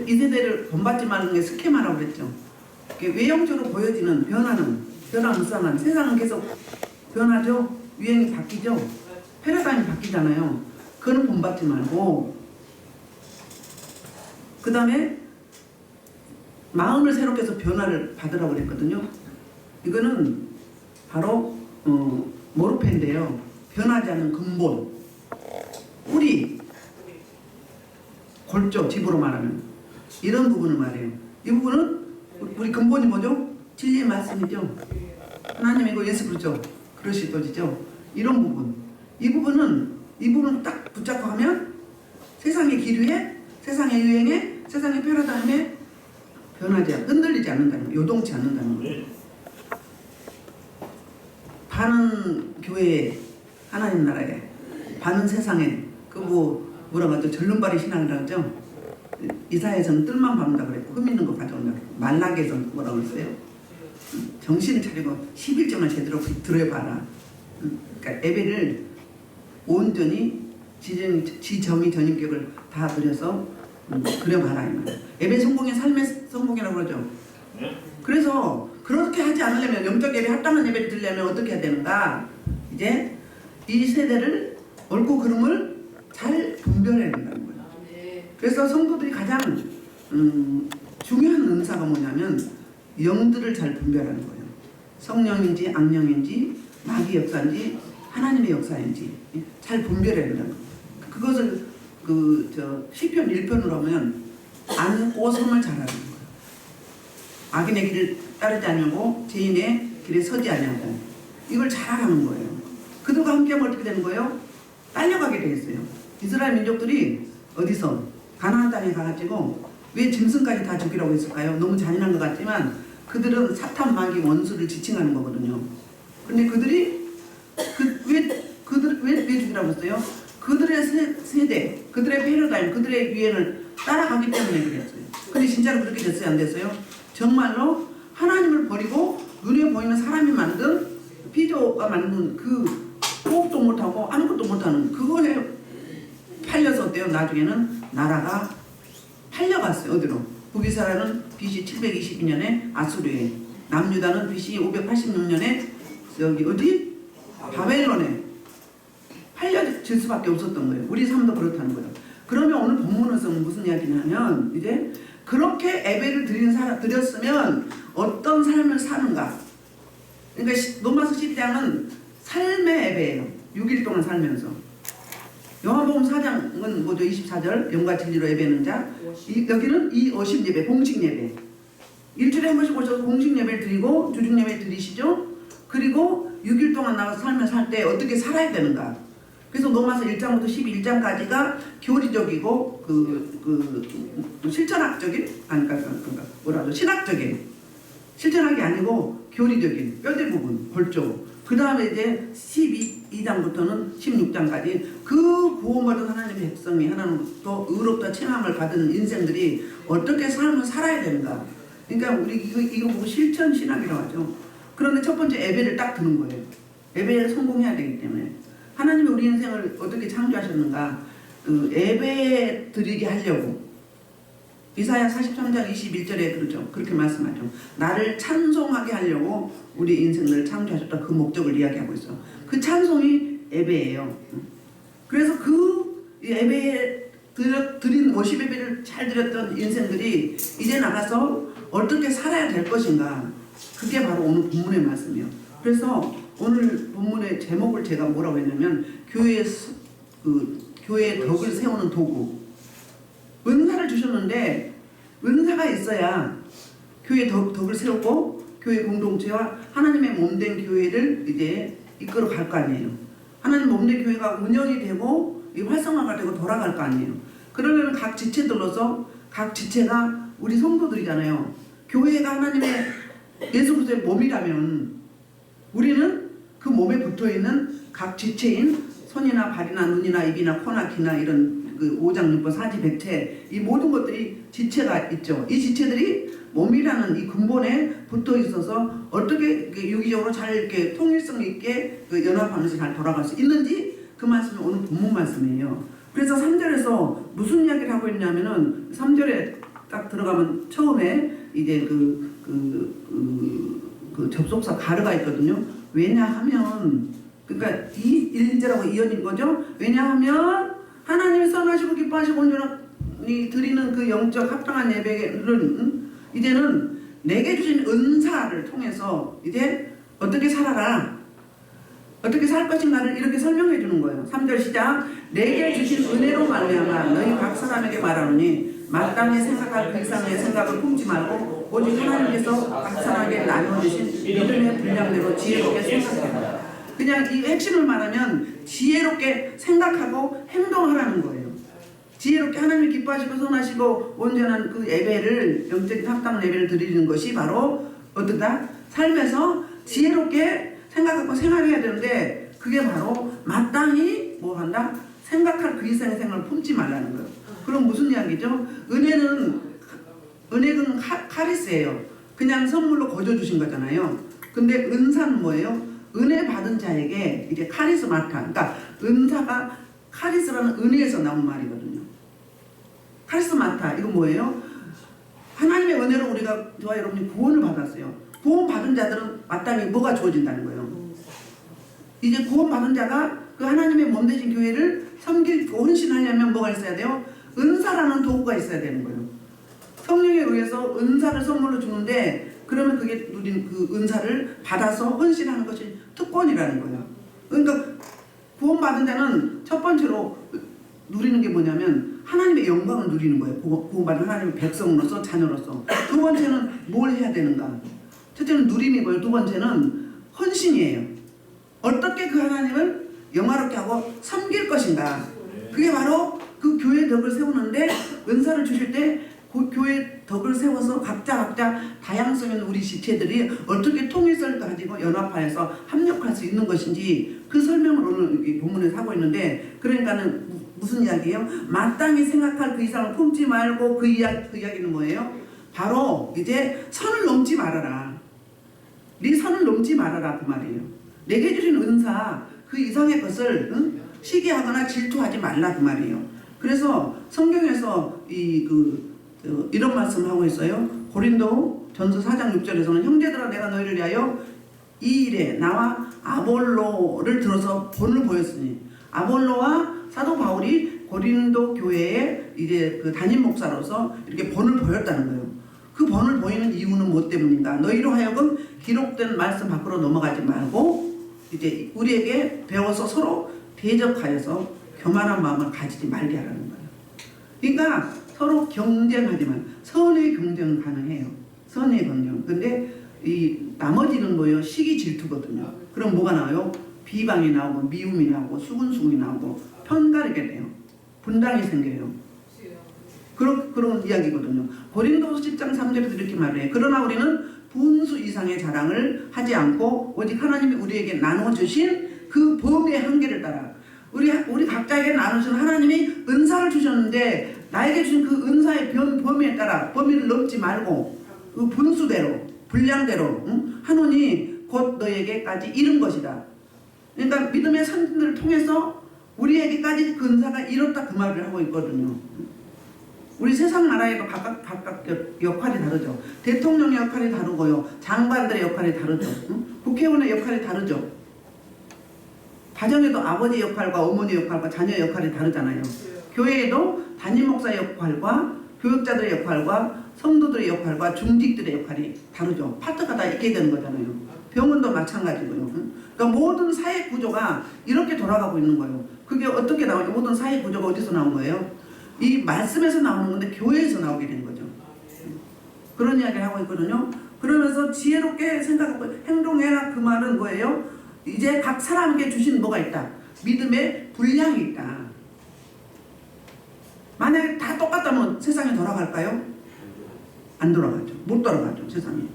이 세대를 본받지 말는 게 스케마라고 그랬죠. 외형적으로 보여지는 변화무쌍한 세상은 계속 변하죠. 유행이 바뀌죠. 패러다임이 바뀌잖아요. 그거는 본받지 말고 그 다음에 마음을 새롭게 해서 변화를 받으라고 그랬거든요. 이거는 바로 모르페인데요. 변하지 않는 근본, 뿌리, 골조, 집으로 말하면 이런 부분을 말해요. 이 부분은 우리 근본이 뭐죠? 진리의 말씀이죠. 하나님이고 예수 그리스도죠. 이런 부분, 이 부분을 딱 붙잡고 하면 세상의 기류에, 세상의 유행에, 세상의 패러다임에 흔들리지 않는다는 거예요. 요동치 않는다는 거예요. 반은 교회에, 하나님 나라에, 반은 세상에, 뭐라고 하죠? 절름발이 신앙이라고 하죠? 이사야에서는 뜰만 밟는다 그랬고, 흠 있는 거 가져온다. 말라기에서 뭐라고 했어요? 정신을 차리고 11점을 제대로 들어봐라. 그러니까 예배를 온전히 지정의 전인격을 다 들여서 그려봐라. 예배 성공의 삶의 성공이라고 그러죠. 그래서 그렇게 하지 않으려면, 영적 예배, 합당한 예배를 드리려면 어떻게 해야 되는가? 이제 이 세대를 옳고 그름을 잘 분별해야 된다는 거예요. 그래서 성도들이 가장 중요한 은사가 뭐냐면 영들을 잘 분별하는 거예요. 성령인지 악령인지 마귀 역사인지 하나님의 역사인지 잘 분별해야 된다는 거예요. 그것을 시편 1편으로 하면 안고 섬을 잘하는 거예요. 악인의 길을 따르지 않으고 죄인의 길에 서지 아니하고, 이걸 잘하는 거예요. 그들과 함께하면 어떻게 되는 거예요? 딸려가게 되겠어요. 이스라엘 민족들이 어디서 가나안 땅에 가가지고 왜 짐승까지 다 죽이라고 했을까요? 너무 잔인한 것 같지만 그들은 사탄, 마귀, 원수를 지칭하는 거거든요. 근데 그들이 왜 죽이라고 했어요? 그들의 세대, 그들의 패러다임, 그들의 유행을 따라가기 때문에 그랬어요. 근데 진짜로 그렇게 됐어요? 안 됐어요? 정말로 하나님을 버리고 눈에 보이는 사람이 만든, 피조가 만든 그 호흡도 못하고 아무것도 못하는 그거에 팔려서 어때요? 나중에는 나라가 팔려갔어요. 어디로? 북이스라엘은 BC 722년에 아수르에, 남유다는 BC 586년에 어디? 바벨론에 팔려질 수밖에 없었던 거예요. 우리 삶도 그렇다는 거예요. 그러면 오늘 본문에서는 무슨 이야기냐면, 이제 그렇게 예배를 드렸으면 어떤 삶을 사는가. 그러니까 로마서 12장은 삶의 예배예요. 6일 동안 살면서. 요한복음 4장은 뭐죠? 24절 영과 진리로 예배하는 자. 여기는 이 어십 예배, 공식 예배. 일주일에 한 번씩 오셔서 공식 예배를 드리고 주중 예배 드리시죠. 그리고 6일 동안 나가서 삶을 살 때 어떻게 살아야 되는가. 그래서 로마서 1장부터 12장까지가 교리적이고 실천학적인, 뭐라죠? 신학적인, 실천학이 아니고 교리적인 뼈대 부분, 골조. 그 다음에 이제 12장부터는 16장까지 그 구원받은 하나님의 백성이 하나님부터 의롭다 칭함을 받은 인생들이 어떻게 삶을 살아야 되는가. 그러니까 우리 이거 보고 실천 신학이라고 하죠. 그런데 첫 번째 예배를 딱 드는 거예요. 예배를 성공해야 되기 때문에. 하나님이 우리 인생을 어떻게 창조하셨는가. 예배 드리게 하려고. 이사야 43장 21절에 그러죠. 그렇게 말씀하죠. 나를 찬송하게 하려고 우리 인생을 창조하셨다. 그 목적을 이야기하고 있어. 그 찬송이 예배예요. 그래서 그 예배에 드린 워십 예배를 잘 드렸던 인생들이 이제 나가서 어떻게 살아야 될 것인가. 그게 바로 오늘 본문의 말씀이에요. 그래서 오늘 본문의 제목을 제가 뭐라고 했냐면 교회의 덕을 세우는 도구. 은사를 주셨는데 은사가 있어야 교회 덕을 세우고 교회 공동체와 하나님의 몸된 교회를 이제 이끌어 갈 거 아니에요. 하나님 몸된 교회가 운영이 되고 활성화가 되고 돌아갈 거 아니에요. 그러려면 각 지체들로서 각 지체가 우리 성도들이잖아요. 교회가 하나님의 예수 그리스도의 몸이라면 우리는 그 몸에 붙어있는 각 지체인 손이나 발이나 눈이나 입이나 코나 귀나 이런 그 오장육부 사지백체 이 모든 것들이 지체가 있죠. 이 지체들이 몸이라는 이 근본에 붙어 있어서 어떻게 유기적으로 잘 통일성 있게 연합하면서 잘 돌아갈 수 있는지 그 말씀이 오늘 본문 말씀이에요. 그래서 3절에서 무슨 이야기를 하고 있냐면은 3절에 딱 들어가면 처음에 이제 그 접속사 가르가 있거든요. 왜냐하면 그러니까 이 1절하고 이어진 거죠. 왜냐하면 하나님이 선하시고 기뻐하시고 온전히 드리는 그 영적 합당한 예배를 이제는 내게 주신 은사를 통해서 이제 어떻게 살아라, 어떻게 살 것인가를 이렇게 설명해 주는 거예요. 3절 시작. 내게 주신 은혜로 말미암아 너희 각 사람에게 말하노니 마땅히 생각할 그 이상의 생각을 품지 말고 오직 하나님께서 각 사람에게 나눠주신 믿음의 분량대로 지혜롭게 생각해라. 그냥 이 핵심을 말하면 지혜롭게 생각하고 행동하라는 거예요. 지혜롭게 하나님이 기뻐하시고 선하시고 온전한 그 예배를, 영적인 합당 예배를 드리는 것이 바로 어떠다? 삶에서 지혜롭게 생각하고 생활해야 되는데 그게 바로 마땅히 뭐 한다? 생각할 그 이상의 생각을 품지 말라는 거예요. 그럼 무슨 이야기죠? 은혜는 카리스예요. 그냥 선물로 거저주신 거잖아요. 근데 은사는 뭐예요? 은혜 받은 자에게 이제 카리스마타, 그러니까 은사가 카리스라는 은혜에서 나온 말이거든요. 카리스마타 이건 뭐예요? 하나님의 은혜로 우리가 저와 여러분이 구원을 받았어요. 구원 받은 자들은 마땅히 뭐가 주어진다는 거예요? 이제 구원 받은 자가 그 하나님의 몸 되신 교회를 섬기고 헌신하려면 뭐가 있어야 돼요? 은사라는 도구가 있어야 되는 거예요. 성령에 의해서 은사를 선물로 주는데 그러면 그게 누린 그 은사를 받아서 헌신하는 것이 특권이라는 거예요. 그러니까 구원받은 자는 첫 번째로 누리는 게 뭐냐면 하나님의 영광을 누리는 거예요. 구원받은 하나님의 백성으로서, 자녀로서. 두 번째는 뭘 해야 되는가? 첫째는 누림이고요. 두 번째는 헌신이에요. 어떻게 그 하나님을 영화롭게 하고 섬길 것인가. 그게 바로 그 교회 덕을 세우는데 은사를 주실 때 그 교회 덕을 세워서 각자 다양성 있는 우리 지체들이 어떻게 통일성을 가지고 연합하여서 합력할 수 있는 것인지 그 설명을 오늘 이 본문에서 하고 있는데, 그러니까는 무슨 이야기예요? 마땅히 생각할 그 이상을 품지 말고 그 이야기는 뭐예요? 바로 이제 선을 넘지 말아라. 네 선을 넘지 말아라 그 말이에요. 내게 주신 은사 그 이상의 것을 시기하거나 질투하지 말라 그 말이에요. 그래서 성경에서 이런 말씀을 하고 있어요. 고린도 전서 4장 6절에서는 형제들아 내가 너희를 위하여 이 일에 나와 아볼로를 들어서 본을 보였으니, 아볼로와 사도 바울이 고린도 교회에 이제 그 담임 목사로서 이렇게 본을 보였다는 거예요. 그 본을 보이는 이유는 무엇 때문인가? 너희로 하여금 기록된 말씀 밖으로 넘어가지 말고 이제 우리에게 배워서 서로 대적하여서 교만한 마음을 가지지 말게 하라는 거예요. 그러니까 서로 경쟁하지만 선의 경쟁은 가능해요. 선의 경쟁. 근데 이 나머지는 뭐예요? 시기 질투거든요. 그럼 뭐가 나와요? 비방이 나오고 미움이 나오고 수군수군이 나오고 편가르게 돼요. 분당이 생겨요. 그런 이야기거든요. 고린도서 10장 3절에도 이렇게 말해요. 그러나 우리는 분수 이상의 자랑을 하지 않고 오직 하나님이 우리에게 나눠주신 그 범위의 한계를 따라 우리 각자에게 나누신 하나님이 은사를 주셨는데 나에게 주신 그 은사의 범위에 따라 범위를 넘지 말고 그 분수대로 분량대로 하노니 곧 너에게까지 이른 것이다. 그러니까 믿음의 선진들을 통해서 우리에게까지 그 은사가 이뤘다 그 말을 하고 있거든요. 우리 세상 나라에도 각각 역할이 다르죠. 대통령의 역할이 다르고요. 장관들의 역할이 다르죠. 국회의원의 역할이 다르죠. 가정에도 아버지 역할과 어머니 역할과 자녀 역할이 다르잖아요. 교회에도 담임 목사의 역할과 교육자들의 역할과 성도들의 역할과 중직들의 역할이 다르죠. 파트가 다 있게 되는 거잖아요. 병원도 마찬가지고요. 그러니까 모든 사회 구조가 이렇게 돌아가고 있는 거예요. 그게 어떻게 나오죠? 모든 사회 구조가 어디서 나온 거예요? 이 말씀에서 나오는 건데 교회에서 나오게 되는 거죠. 그런 이야기를 하고 있거든요. 그러면서 지혜롭게 생각하고 행동해라 그 말은 뭐예요? 이제 각 사람에게 주신 뭐가 있다? 믿음의 분량이 있다. 만약에 다 똑같다면 세상이 돌아갈까요? 안 돌아가죠. 못 돌아가죠, 세상이.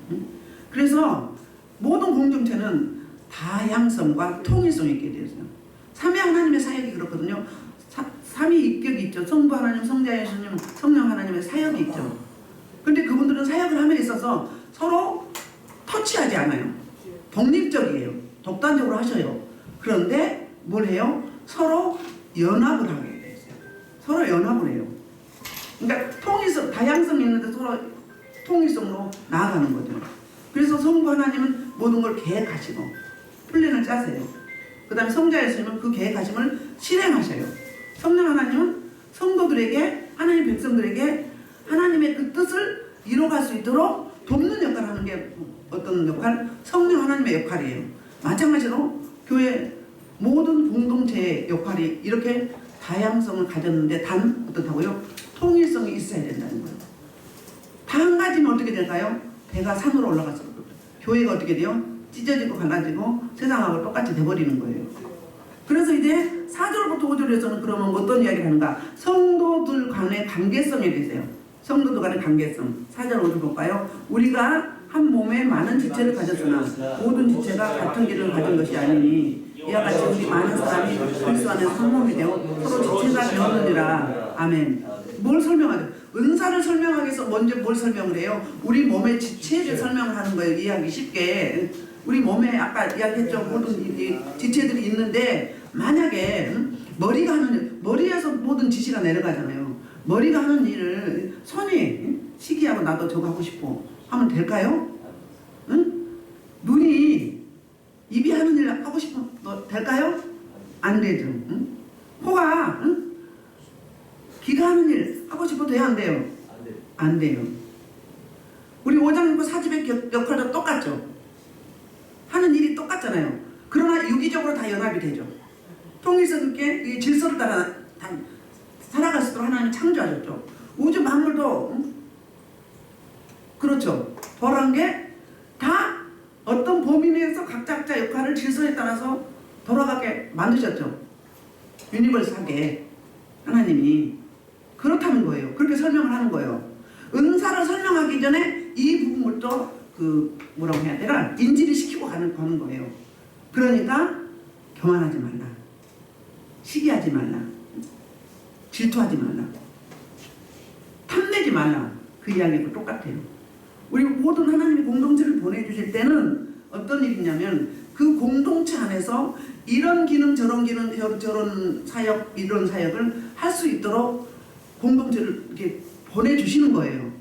그래서 모든 공동체는 다양성과 통일성이 있게 되어 있어요. 삼위 하나님의 사역이 그렇거든요. 삼위 입격이 있죠. 성부 하나님, 성자 예수님, 성령 하나님의 사역이 있죠. 그런데 그분들은 사역을 함에 있어서 서로 터치하지 않아요. 독립적이에요. 독단적으로 하셔요. 그런데 뭘 해요? 서로 연합을 하게 돼 있어요. 서로 연합을 해요. 그러니까 통일성, 다양성이 있는데 서로 통일성으로 나아가는 거죠. 그래서 성부 하나님은 모든 걸 계획하시고 플랜을 짜세요. 그 다음에 성자 예수님은 그 계획하심을 실행하셔요. 성령 하나님은 성도들에게, 하나님 백성들에게 하나님의 그 뜻을 이뤄갈 수 있도록 돕는 역할을 하는 게 어떤 역할? 성령 하나님의 역할이에요. 마찬가지로 교회 모든 공동체의 역할이 이렇게 다양성을 가졌는데 단 어떻다고요? 통일성이 있어야 된다는 거예요. 다 한 가지면 어떻게 될까요? 배가 산으로 올라가서 교회가 어떻게 돼요? 찢어지고 갈라지고 세상하고 똑같이 돼버리는 거예요. 그래서 이제 4절부터 5절에서는 그러면 어떤 이야기를 하는가? 성도들 간의 관계성에 대해서요. 성도들 간의 관계성. 4절 5절 볼까요? 우리가 한 몸에 많은 지체를 가졌으나 모든 지체가 같은 길을 가진 것이 아니니 이와 같이 우리 많은 사람이 그리스도 안에서 한 몸이 되어 서로 지체가 되었느니라. 아멘. 뭘 설명하죠? 은사를 설명하기 위해서 먼저 뭘 설명을 해요? 우리 몸의 지체를 설명을 하는 거예요. 이해하기 쉽게. 우리 몸에 아까 이야기했죠. 모든 지체들이 있는데 만약에 머리가 하는 일, 머리에서 모든 지시가 내려가잖아요. 머리가 하는 일을 손이 시기하고 나도 저거 하고 싶어 하면 될까요? 응? 눈이 입이 하는 일 하고 싶어 될까요? 안 되죠. 응? 코가 응? 귀가 하는 일 하고 싶어도 돼요? 안 돼요? 안 돼요. 우리 오장육부 사지백 역할도 똑같죠. 하는 일이 똑같잖아요. 그러나 유기적으로 다 연합이 되죠. 통일성 있게 이 질서를 따라 살아갈 수 있도록 하나님이 창조하셨죠. 우주 만물도 그렇죠. 벌한 게 다 어떤 범위 내에서 각자 역할을 질서에 따라서 돌아가게 만드셨죠. 유니버스하게 하나님이 그렇다는 거예요. 그렇게 설명을 하는 거예요. 은사를 설명하기 전에 이 부분부터 뭐라고 해야 되나? 인지를 시키고 가는 거예요. 그러니까 교만하지 말라. 시기하지 말라. 질투하지 말라. 탐내지 말라. 그 이야기도 똑같아요. 우리 모든 하나님의 공동체를 보내주실 때는 어떤 일이냐면 그 공동체 안에서 이런 기능 저런 기능 저런 사역 이런 사역을 할 수 있도록 공동체를 이렇게 보내주시는 거예요.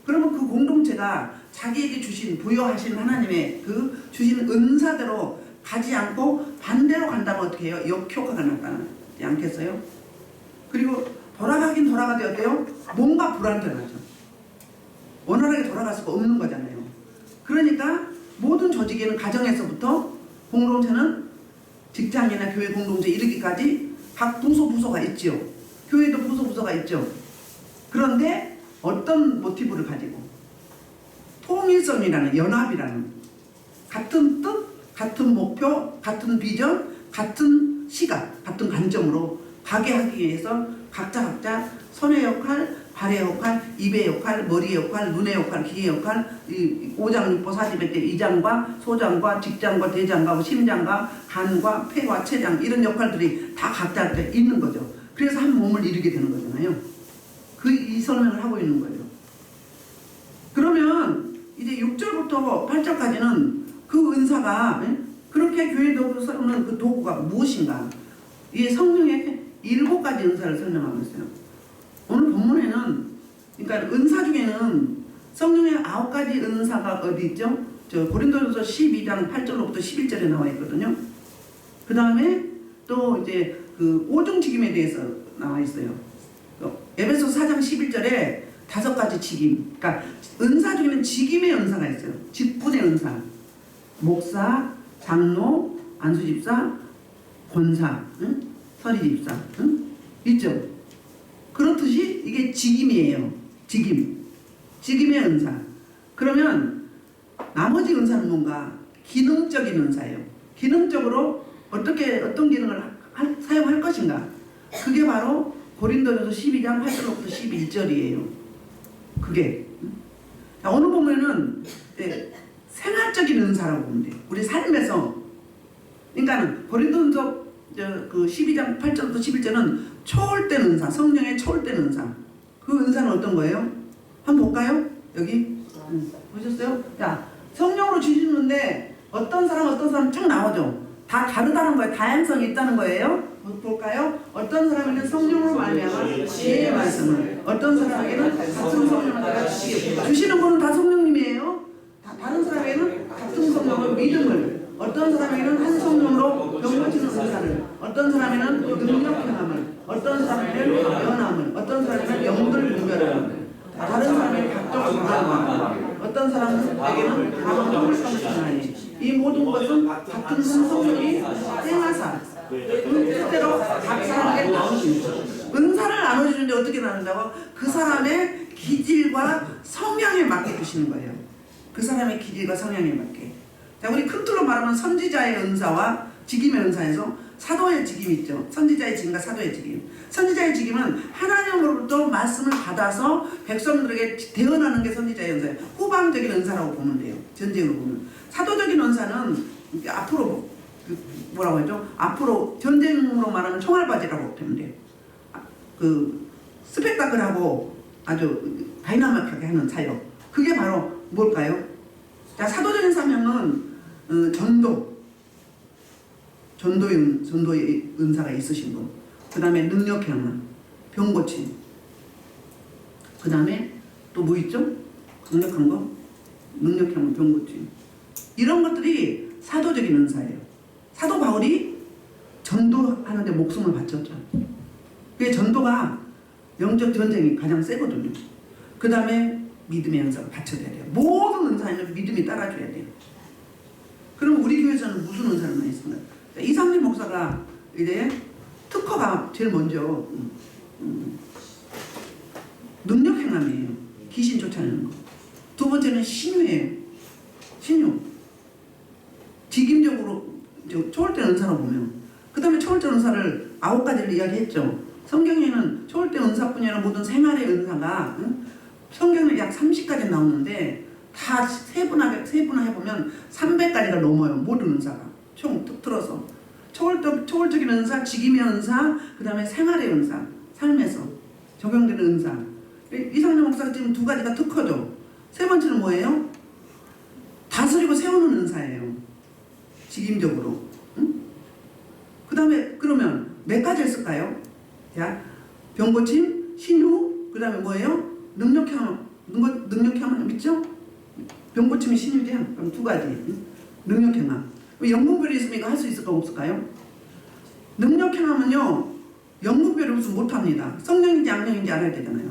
그러면 그 공동체가 자기에게 주신 부여하신 하나님의 그 주신 은사대로 가지 않고 반대로 간다면 어떻게 해요? 역효과가 나타나지 않겠어요? 그리고 돌아가긴 돌아가도 어때요? 뭔가 불안정하죠. 원활하게 돌아갈 수가 없는 거잖아요. 그러니까 모든 조직에는 가정에서부터 공동체는 직장이나 교회 공동체 이르기까지 각 부서가 있죠. 교회도 부서가 있죠. 그런데 어떤 모티브를 가지고 통일성이라는 연합이라는 같은 뜻, 같은 목표, 같은 비전, 같은 시각, 같은 관점으로 가게 하기 위해서 각자 손의 역할, 발의 역할, 입의 역할, 머리의 역할, 눈의 역할, 귀의 역할, 오장육부 사지백대 이장과 소장과 직장과 대장과 심장과 간과 폐와 췌장 이런 역할들이 다 각자 있는 거죠. 그래서 한 몸을 이루게 되는 거잖아요. 이 설명을 하고 있는 거예요. 그러면 이제 6절부터 8절까지는 그 은사가 그렇게 교회 도구 세우는 그 도구가 무엇인가? 이 성령의 7가지 은사를 설명하고 있어요. 오늘 본문에는 그러니까 은사 중에는 성령의 9가지 은사가 어디 있죠? 저 고린도전서 12장 8절로부터 11절에 나와 있거든요. 그 다음에 또 이제 그 오중직임에 대해서 나와 있어요. 에베소 4장 11절에 5가지 직임. 그러니까 은사 중에는 직임의 은사가 있어요. 직분의 은사. 목사, 장로, 안수집사, 권사, 서리집사, 있죠. 그렇듯이 이게 직임이에요. 직임의 은사. 그러면 나머지 은사는 뭔가 기능적인 은사예요. 기능적으로 어떤 기능을 사용할 것인가. 그게 바로 고린도전서 12장 8절로부터 11절이에요. 그게 오늘 보면은 생활적인 은사라고 보면 돼요. 우리 삶에서. 그러니까는 고린도전서 그 12장 8절부터 11절은 초월된 은사, 성령의 초월된 은사. 그 은사는 어떤 거예요? 한번 볼까요? 여기 보셨어요? 자, 성령으로 주시는데 어떤 사람 쭉 나오죠. 다 다르다는 거예요. 다양성이 있다는 거예요. 볼까요? 어떤 사람에게는 성령으로 말미암아 지혜의 말씀을, 어떤 사람에게는 같은 성령을 따라 주시는 분은 다 성령님이에요. 다른 사람에게는 같은 성령으로 믿음을, 어떤 사람에게는 한 성령으로 병 고치는 은사를, 어떤 사람에게는 능력 행함을, 어떤 사람에게는 연함을, 어떤 사람에게는 영들 분별함을, 다른 사람에게는 각종 방언을, 어떤 사람에게는 방언을 삼으시나니 이 모든 것은 같은 한 성령이 행하사 뜻대로 각 사람에게 나누십니다. 은사를 나눠주는데 어떻게 나눈다고? 그 사람의 기질과 성향에 맞게 주시는 거예요. 그 사람의 기질과 성향에 맞게. 자, 우리 큰 틀로 말하면 선지자의 은사와 직임의 은사에서 사도의 직임이 있죠. 선지자의 직임과 사도의 직임. 선지자의 직임은 하나님으로부터 말씀을 받아서 백성들에게 대언하는 게 선지자의 은사예요. 후방적인 은사라고 보면 돼요. 전쟁으로 보면. 사도적인 은사는 앞으로 뭐라고 하죠? 앞으로 전쟁으로 말하면 총알바지라고 보면 돼요. 그 스펙타클하고 아주 다이나믹하게 하는 사역. 그게 바로 뭘까요? 자, 사도적인 사명은 전도의 은사가 있으신 분. 그 다음에 능력행함, 병고침. 그 다음에 또 뭐 있죠? 강력한 거? 능력행함, 병고침. 이런 것들이 사도적인 은사예요. 사도 바울이 전도하는데 목숨을 바쳤죠. 그게 전도가 영적 전쟁이 가장 세거든요. 그 다음에 믿음의 은사가 받쳐져야 돼요. 모든 은사에는 믿음이 따라줘야 돼요. 그럼 우리 교회에서는 무슨 은사를 많이 쓰나요? 이상민 목사가 이제 특허가 제일 먼저 능력행함이에요. 귀신 쫓아내는 거. 두 번째는 신유예요. 신유. 직임적으로 초월대 은사로 보면, 그 다음에 초월대 은사를 9가지를 이야기했죠. 성경에는 초월대 은사뿐이 아니라 모든 생활의 은사가 성경에 약 30가지 나오는데 다 세분화해보면 300가지가 넘어요. 모든 은사가 총 틀어서 초월적인 은사, 직임의 은사, 그 다음에 생활의 은사, 삶에서 적용되는 은사. 이상민 목사가 지금 2가지가 특허죠. 세 번째는 뭐예요? 다스리고 세우는 은사예요. 직임적으로. 그 다음에 그러면 몇 가지 했을까요? 자, 병고침, 신유, 그 다음에 뭐예요? 능력행함 있죠? 병고침이 신유죠? 그럼 2가지. 능력행함. 영분별이 있으면 이거 할 수 있을까 없을까요? 능력행함은요, 영분별이 없으면 못합니다. 성령인지 악령인지 알아야 되잖아요.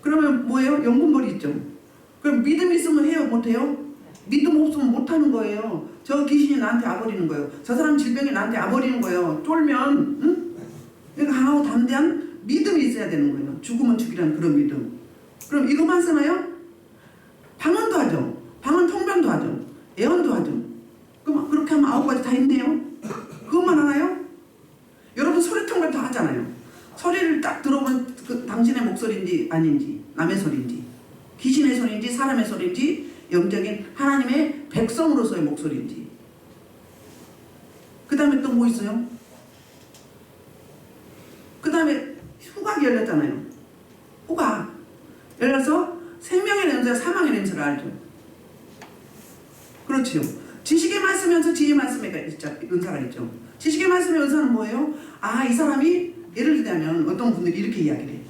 그러면 뭐예요? 영분별이 있죠. 그럼 믿음이 있으면 해요? 못해요? 믿음 없으면 못하는 거예요. 저 귀신이 나한테 와버리는 거예요. 저 사람 질병이 나한테 와버리는 거예요. 쫄면, 응? 그러니까 강하고 담대한 믿음이 있어야 되는 거예요. 죽으면 죽이라는 그런 믿음. 그럼 이것만 쓰나요? 방언도 하죠. 방언 통변도 하죠. 예언도 하죠. 그럼 그렇게 하면 9가지 다 있네요. 그것만 하나요? 여러분 소리 통변 다 하잖아요. 소리를 딱 들어보면 그 당신의 목소리인지 아닌지, 남의 소리인지, 귀신의 소리인지 사람의 소리인지, 영적인 하나님의 백성으로서의 목소리인지. 그 다음에 또 뭐 있어요? 그 다음에 후각이 열렸잖아요. 후각 열려서 생명의 냄새와 사망의 냄새를 알죠. 그렇지요. 지식의 말씀이면서 지혜의 말씀이 은사가 있죠. 지식의 말씀의 은사는 뭐예요? 아, 이 사람이 예를 들자면 어떤 분들이 이렇게 이야기를 해.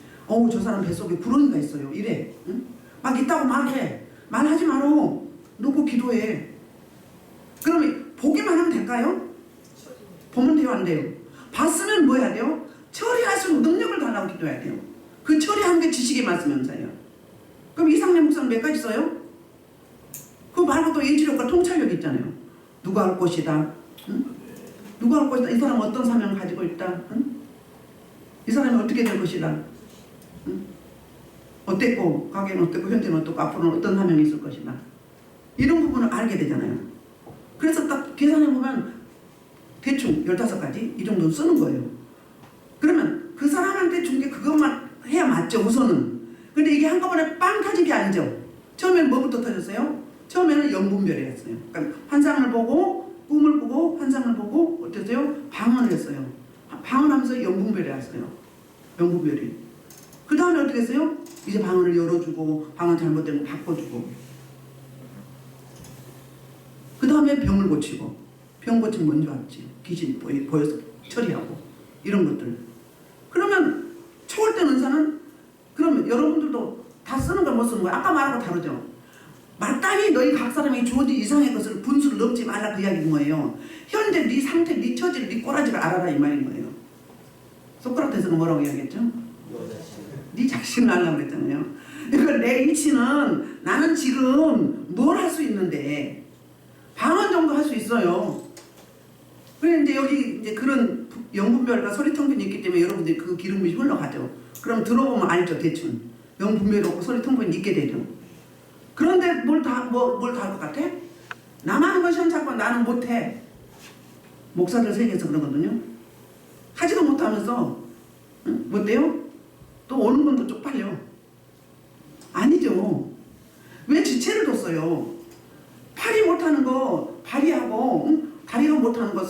저 사람 뱃속에 구렁이가 있어요. 이래. 응? 막 있다고 말해. 말하지 마로. 놓고 기도해. 그러면 보기만 하면 될까요? 보면 돼요, 안 돼요? 봤으면 뭐 해야 돼요? 처리할 수 있는 능력을 달라고 기도해야 돼요. 그 처리하는 게 지식의 말씀면서요. 그럼 이상민 목사는 몇 가지 써요? 그거 말고 또 예지력과 통찰력이 있잖아요. 누가 할 것이다. 응? 누가 할 것이다. 이 사람은 어떤 사명을 가지고 있다. 응? 이 사람이 어떻게 될 것이다. 응? 어땠고, 과거에는 어땠고, 현재는 어떻고, 앞으로는 어떤 사명이 있을 것이다. 이런 부분을 알게 되잖아요. 그래서 딱 계산해보면 대충 15가지 이 정도는 쓰는 거예요. 그러면 그 사람한테 준 게 그것만 해야 맞죠, 우선은. 근데 이게 한꺼번에 빵 터진 게 아니죠. 처음에는 뭐부터 터졌어요? 처음에는 영분별이었어요. 그러니까 환상을 보고, 꿈을 보고, 환상을 보고, 어땠어요? 방언을 했어요. 방언하면서 영분별이 왔어요. 영분별이. 그 다음에 어떻게 했어요? 이제 방언을 열어주고, 방언 잘못된 거 바꿔주고. 그 다음에 병을 고치고. 병 고침 먼저 왔지. 귀신 보여서 처리하고 이런 것들. 그러면 초월된 은사는 그러면 여러분들도 다 쓰는 걸 못 쓰는 거야. 아까 말한 거 다르죠. 마땅히 너희 각 사람이 주어진 이상의 것을 분수를 넘지 말라 그 이야기인 거예요. 현재 네 상태, 네 처지를, 네 꼬라지를 알아라 이 말인 거예요. 소크라테스는 뭐라고 이야기했죠? 네 자신을 알라고 그랬잖아요. 그러니까 내 이치는 나는 지금 뭘 할 수 있는데 방언 정도 할 수 있어요. 그런데 이제 여기 이제 그런 영분별과 소리통분이 있기 때문에 여러분들이 그 기름이 흘러가죠. 그럼 들어보면 알죠, 대충. 영분별이 없고 소리통분이 있게 되죠. 그런데 뭘 다 할 것 같아? 나만 하는 건 시험찮고 나는 못해. 목사들 세계에서 그러거든요. 하지도 못하면서 응? 못돼요? 또 오는 건 또 쪽팔려. 아니죠. 왜 지체를 뒀어요? 팔이 못하는 거 발이하고 응? 다리가 못하는 거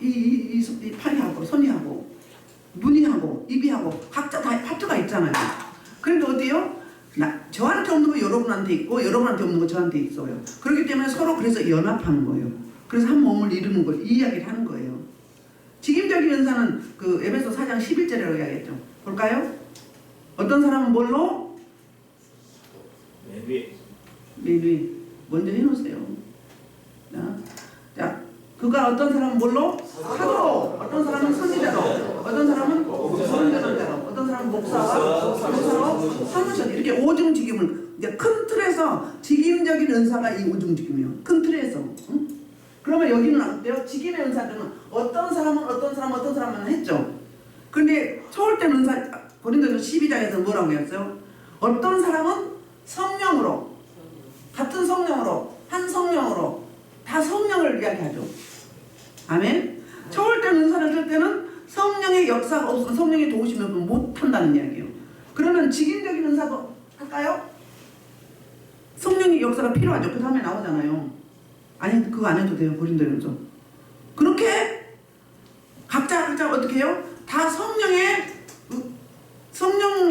이 팔이하고 손이하고 눈이하고 입이하고 각자 다 파트가 있잖아요. 그런데 어디요? 저한테 없는 거 여러분한테 있고 여러분한테 없는 거 저한테 있어요. 그렇기 때문에 서로 그래서 연합하는 거예요. 그래서 한 몸을 이루는 걸 이 이야기를 하는 거예요. 직임적인 은사는 그 에베소 4장 11절이라고 이야기했죠. 볼까요? 어떤 사람은 뭘로? 레위. 먼저 해놓으세요. 자, 그가 어떤 사람은 뭘로? 사도로. 어떤 사람은 선지자로. 어떤 사람은 선교사로. 어떤 사람은 목사로. 사무실. 이렇게 오중직임을 이제 큰 틀에서 직임적인 은사가 이 오중직임이에요. 큰 틀에서. 응? 그러면 여기는 어때요? 직임의 은사들은 어떤 사람은 했죠. 그런데 초월된 은사 고린도서 12장에서 뭐라고 했어요? 어떤 사람은 성령으로, 같은 성령으로, 한 성령으로 다 성령을 이야기하죠. 아멘. 초월된 은사를 쓸 때는 성령의 역사가 없으면 성령의 도우심이 없으면 못한다는 이야기예요. 그러면 직임적인 은사도 할까요? 성령의 역사가 필요하죠. 그 다음에 나오잖아요. 아니 그거 안 해도 돼요. 고린도전서. 그렇게 각자 어떻게 해요? 다 성령에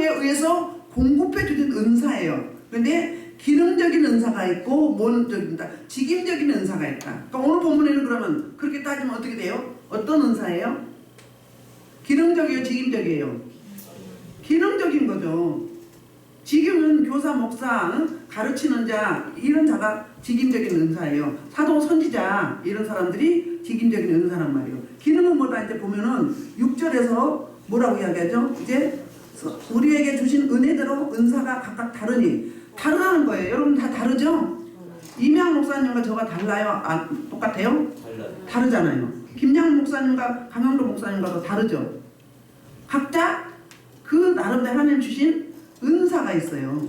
의해서 공급해 주는 은사예요. 그런데 기능적인 은사가 있고 뭔적인 직임적인 은사가 있다. 그러니까 오늘 본문에는 그러면 그렇게 따지면 어떻게 돼요? 어떤 은사예요? 기능적이에요? 직임적이에요? 기능적인 거죠. 직임은 교사, 목사, 가르치는 자 이런 자가 직임적인 은사예요. 사도, 선지자 이런 사람들이 직임적인 은사란 말이에요. 기능은 뭐다 이제 보면은 6절에서 뭐라고 이야기하죠? 이제 우리에게 주신 은혜대로 은사가 각각 다르다는 거예요. 여러분 다 다르죠? 이명 목사님과 저가 달라요? 똑같아요? 다르잖아요. 김양 목사님과 강영도 목사님과도 다르죠? 각자 그 나름대로 하나님 주신 은사가 있어요.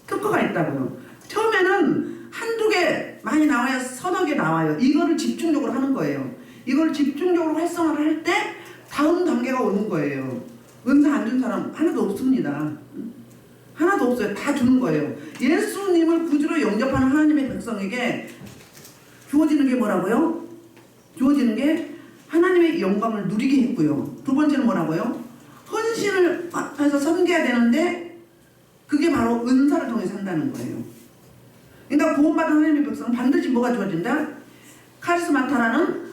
특허가 있다고요. 처음에는 한두 개 많이 나와야 서너 개 나와요. 이거를 집중적으로 하는 거예요. 이걸 집중적으로 활성화를 할 때 다음 단계가 오는 거예요. 은사 안 준 사람 하나도 없습니다. 하나도 없어요. 다 주는 거예요. 예수님을 구주로 영접하는 하나님의 백성에게 주어지는 게 뭐라고요? 주어지는 게 하나님의 영광을 누리게 했고요. 두 번째는 뭐라고요? 헌신을 해서 섬겨야 되는데 그게 바로 은사를 통해 산다는 거예요. 그러니까 구원받은 하나님의 백성은 반드시 뭐가 주어진다? 카리스마타라는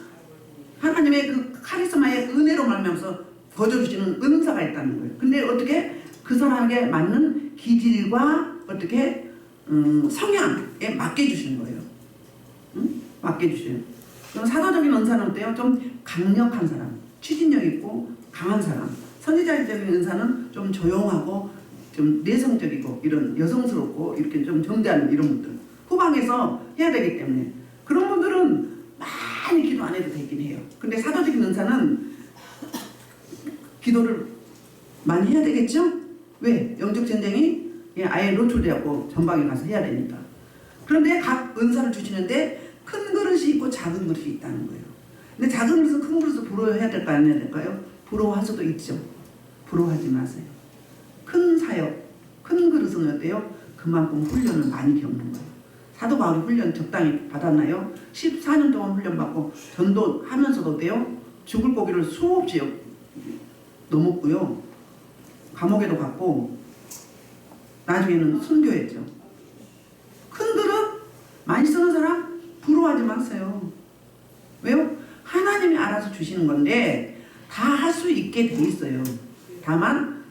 하나님의 그 카리스마의 은혜로 말미암아서 거저주시는 은사가 있다는 거예요. 근데 어떻게 그 사람에게 맞는 기질과 어떻게 성향에 맞게 주시는 거예요. 맞게 주시는. 그럼 사도적인 은사는 어때요? 좀 강력한 사람, 추진력 있고 강한 사람. 선지자적인 은사는 좀 조용하고 좀 내성적이고 이런 여성스럽고 이렇게 좀 정대하는 이런 분들. 후방에서 해야 되기 때문에 그런 분들은 많이 기도 안 해도 되긴 해요. 근데 사도적인 은사는 기도를 많이 해야 되겠죠? 왜? 영적 전쟁이 아예 노출되었고 전방에 가서 해야 되니까. 그런데 각 은사를 주시는데 큰 그릇이 있고 작은 그릇이 있다는 거예요. 근데 작은 그릇은 큰 그릇을 부러워해야 될까 안 해야 될까요? 부러워할 수도 있죠. 부러워하지 마세요. 큰 사역, 큰 그릇은 어때요? 그만큼 훈련을 많이 겪는 거예요. 사도 바울이 훈련 적당히 받았나요? 14년 동안 훈련받고 전도하면서도 어때요? 죽을 고기를 수없이 넘었고요. 감옥에도 갔고 나중에는 순교했죠. 큰 그릇 많이 쓰는 사람 부러워하지 마세요. 왜요? 하나님이 알아서 주시는 건데 다 할 수 있게 돼 있어요. 다만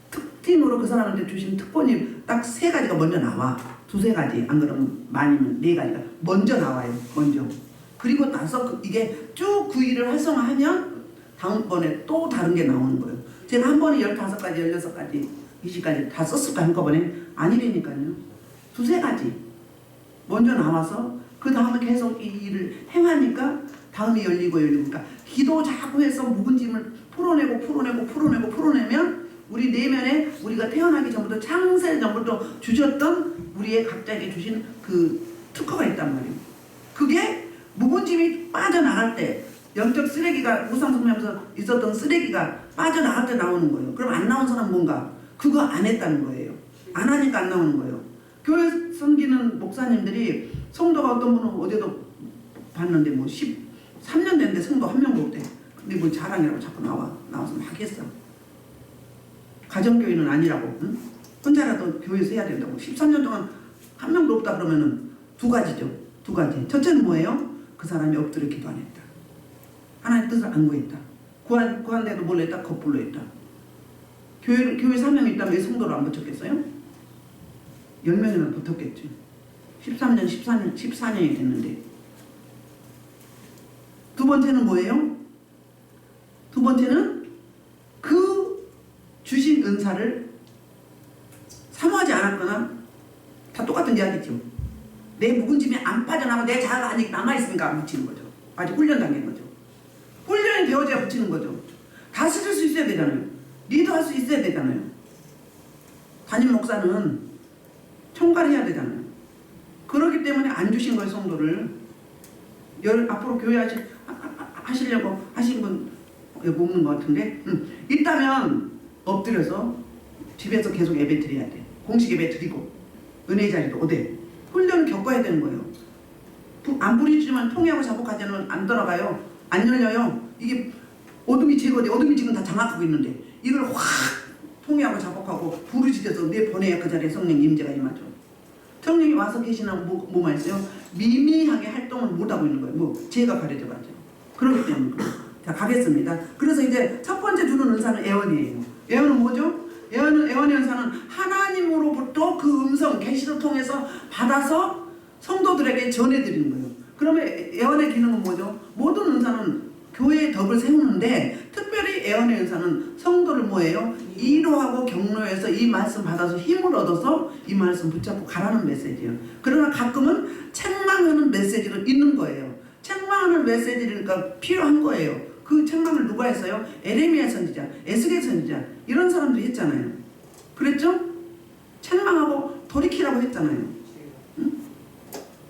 특징으로 그 사람한테 주신 특권이 딱 3가지가 먼저 나와. 2-3가지, 안 그러면 많이면 4가지가 먼저 나와요. 먼저. 그리고 나서 이게 쭉 그 일을 활성화하면 다음번에 또 다른 게 나오는 거예요. 제가 한 번에 15가지, 16가지, 20가지 다 썼을까 한꺼번에? 아니라니까요. 2-3가지 먼저 나와서 그 다음에 계속 이 일을 행하니까 다음이 열리고 그러니까 기도 자꾸 해서 묵은 짐을 풀어내면 우리 내면에 우리가 태어나기 전부터 창세 전부터 주셨던 우리의 각자에게 주신 그 특허가 있단 말이에요. 그게 묵은 짐이 빠져나갈 때 영적 쓰레기가 우상숭배하면서 있었던 쓰레기가 빠져나갈 때 나오는 거예요. 그럼 안 나온 사람은 뭔가? 그거 안 했다는 거예요. 안 하니까 안 나오는 거예요. 교회 섬기는 목사님들이 성도가 어떤 분은 어제도 봤는데 뭐 13년 됐는데 성도 한 명도 없대. 근데 뭐 자랑이라고 자꾸 나와서 막 했어. 가정교회는 아니라고. 응? 혼자라도 교회에서 해야 된다고. 13년 동안 한 명도 없다 그러면은 2가지죠. 2가지. 첫째는 뭐예요? 그 사람이 엎드려 기도 안 했다. 하나님 뜻을 안 구했다. 구한데도 몰래 했다. 거꾸로 했다. 교회 사명이 있다면 왜 성도를 안 붙였겠어요? 10명이나 붙었겠죠. 13년, 14년이 됐는데. 2번째는 뭐예요? 2번째는 그 주신 은사를 사모하지 않았거나 다 똑같은 이야기죠. 내 묵은 짐이 안 빠져나가고 내 자아가 아직 남아있으니까 안 붙이는 거죠. 아직 훈련당한 거죠. 훈련이 되어져야 붙이는 거죠. 다스릴 수 있어야 되잖아요. 리더할 수 있어야 되잖아요. 담임 목사는 총괄해야 되잖아요. 그렇기 때문에 안 주신 거예요, 성도를. 앞으로 교회 하시려고 하신 분 여기 없는 것 같은데 있다면 엎드려서 집에서 계속 예배 드려야 돼. 공식 예배 드리고 은혜의 자리도 오대. 훈련을 겪어야 되는 거예요. 안 부리지만 통회하고 자복하지는 안 돌아가요. 안 열려요. 이게 어둠이 제거돼. 어둠이 지금 다 장악하고 있는데 이걸 확 통회하고 자복하고 부르짖어서 내보내야 그 자리에 성령 임재가 임하죠. 성령이 와서 계시나 뭐만 있어요? 미미하게 활동을 못하고 있는 거예요. 뭐 제가 가려져가죠. 그렇기 때문에. 자, 가겠습니다. 그래서 이제 첫 번째 주는 은사는 애원이에요. 애원은 뭐죠? 애원의 은사는 하나님으로부터 그 음성 계시를 통해서 받아서 성도들에게 전해드리는 거예요. 그러면 애원의 기능은 뭐죠? 모든 은사는 교회의 덕을 세우는데 특별히 애원의 은사는 성도를 뭐예요? 이로하고 격려해서 이 말씀 받아서 힘을 얻어서 이 말씀 붙잡고 가라는 메시지예요. 그러나 가끔은 책망하는 메시지가 있는 거예요. 책망하는 메시지가 필요한 거예요. 그 책망을 누가 했어요? 에레미야 선지자, 에스겔 선지자 이런 사람들이 했잖아요. 그랬죠? 책망하고 돌이키라고 했잖아요. 응?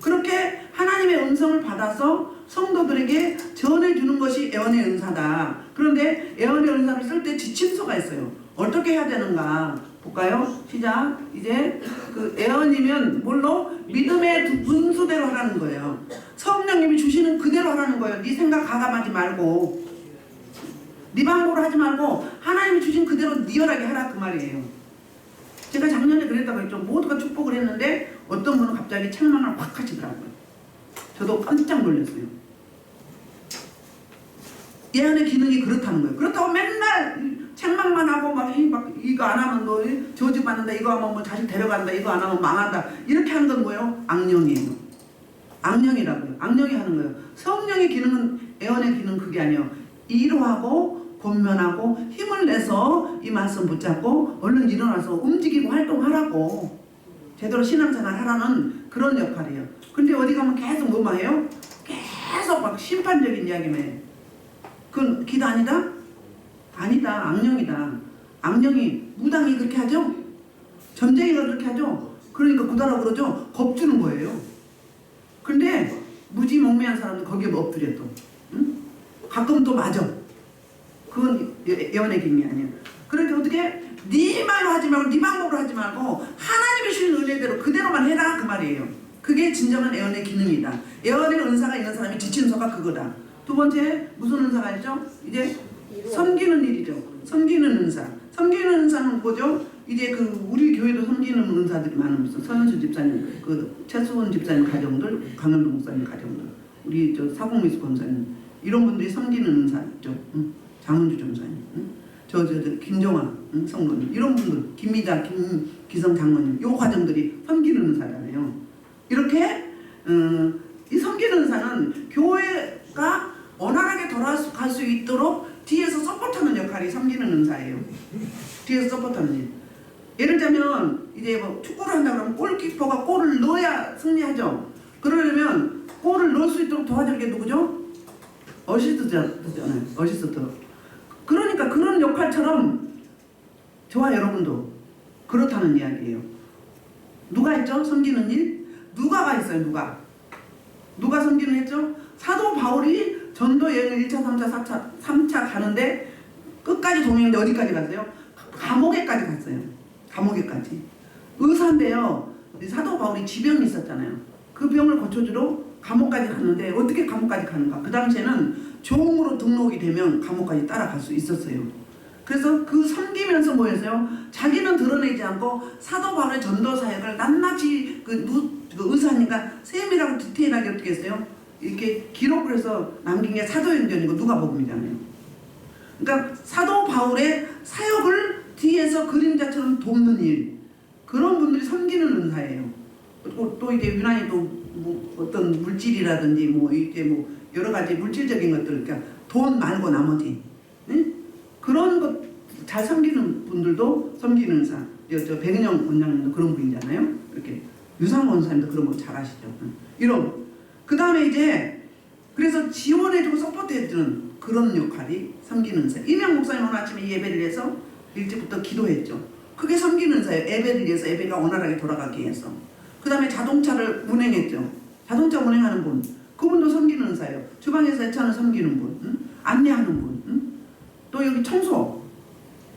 그렇게 하나님의 음성을 받아서 성도들에게 전해주는 것이 애원의 은사다. 그런데 애원의 은사를 쓸 때 지침서가 있어요. 어떻게 해야 되는가 볼까요? 시작. 이제 그 애원이면 뭘로? 믿음의 분수대로 하라는 거예요. 성령님이 주시는 그대로 하라는 거예요. 네 생각 가감하지 말고 네 방법으로 하지 말고 하나님이 주신 그대로 리얼하게 하라 그 말이에요. 제가 작년에 그랬다고 했죠. 모두가 축복을 했는데 어떤 분은 갑자기 책망을 확 하시더라고요. 저도 깜짝 놀랐어요. 예언의 기능이 그렇다는 거예요. 그렇다고 맨날 책망만 하고 막 이거 안 하면 너 저주받는다, 이거 하면 뭐 자식 데려간다, 이거 안 하면 망한다 이렇게 하는 건 뭐예요? 악령이에요. 악령이라고요. 악령이 하는 거예요. 성령의 기능은 예언의 기능은 그게 아니에요. 이로하고 권면하고 힘을 내서 이 말씀 붙잡고 얼른 일어나서 움직이고 활동하라고 제대로 신앙생활 하라는 그런 역할이에요. 근데 어디 가면 계속 뭐만 해요? 계속 막 심판적인 이야기만. 그건 기도 아니다? 아니다. 악령이다. 악령이 무당이 그렇게 하죠? 점쟁이가 그렇게 하죠? 그러니까 구다라고 그러죠? 겁주는 거예요. 근데 무지몽매한 사람은 거기에 엎드려 또. 응? 가끔 또 맞아. 그건 예언의 기능이 아니에요. 그러니까 어떻게 네 말로 하지 말고 네 방법으로 하지 말고 하나님이 주신 은혜대로 그대로만 해라 그 말이에요. 그게 진정한 예언의 기능이다. 예언의 은사가 있는 사람이 지침서가 그거다. 두 번째 무슨 은사가 있죠? 이제 섬기는 일이죠. 섬기는 은사. 섬기는 은사는 뭐죠? 이제 그 우리 교회도 섬기는 은사들이 많습니다. 서현수 집사님, 그 최수원 집사님 가정들, 강현도 목사님 가정들, 우리 저 사공미수 권사님 이런 분들이 섬기는 은사 있죠. 장은주 전사님, 저 김정아 성도님, 이런 분들, 김미자, 김기성 장로님, 요 과정들이 섬기는 은사잖아요. 이렇게 이 섬기는 은사는 교회가 원활하게 돌아갈 수 있도록 뒤에서 서포트하는 역할이 섬기는 은사예요. 뒤에서 서포트하는 일. 예를 들면 이제 뭐 축구를 한다 그러면 골키퍼가 골을 넣어야 승리하죠. 그러려면 골을 넣을 수 있도록 도와줄 게 누구죠? 어시스트잖아요. 어시스트. 그러니까 그런 역할처럼 저와 여러분도 그렇다는 이야기예요. 누가 했죠? 섬기는 일? 누가가 했어요. 누가 섬기는 했죠? 사도 바울이 전도 여행을 1차, 3차, 3차 가는데 끝까지 동행했는데 어디까지 갔어요? 감옥에까지 갔어요. 감옥에까지. 의사인데요. 사도 바울이 지병이 있었잖아요. 그 병을 고쳐주러 감옥까지 갔는데 어떻게 감옥까지 가는가? 그 당시에는 종으로 등록이 되면 감옥까지 따라갈 수 있었어요. 그래서 그 섬기면서 뭐였어요? 자기는 드러내지 않고 사도 바울의 전도 사역을 낱낱이 그 의사니까 세밀하고 디테일하게 어떻게 했어요? 이렇게 기록을 해서 남긴 게 사도행전이고 누가복음이잖아요. 그러니까 사도 바울의 사역을 뒤에서 그림자처럼 돕는 일, 그런 분들이 섬기는 은사예요. 또 이제 유난히 또 뭐 어떤 물질이라든지 뭐 이제 뭐 여러 가지 물질적인 것들, 그러니까 돈 말고 나머지, 응? 그런 것 잘 섬기는 분들도 섬기는 은사. 저 백은영 원장님도 그런 분이잖아요. 이렇게 유상원 원사님도 그런 거 잘 아시죠. 이런. 그 다음에 이제 그래서 지원해주고 서포트해주는 그런 역할이 섬기는 은사. 이명 목사님 오늘 아침에 예배를 위해서 일찍부터 기도했죠. 그게 섬기는 은사예요. 예배를 위해서 예배가 원활하게 돌아가기 위해서. 그 다음에 자동차를 운행했죠. 자동차 운행하는 분, 그분도 섬기는 은사예요. 주방에서 애차는 섬기는 분, 안내하는 분, 또 여기 청소,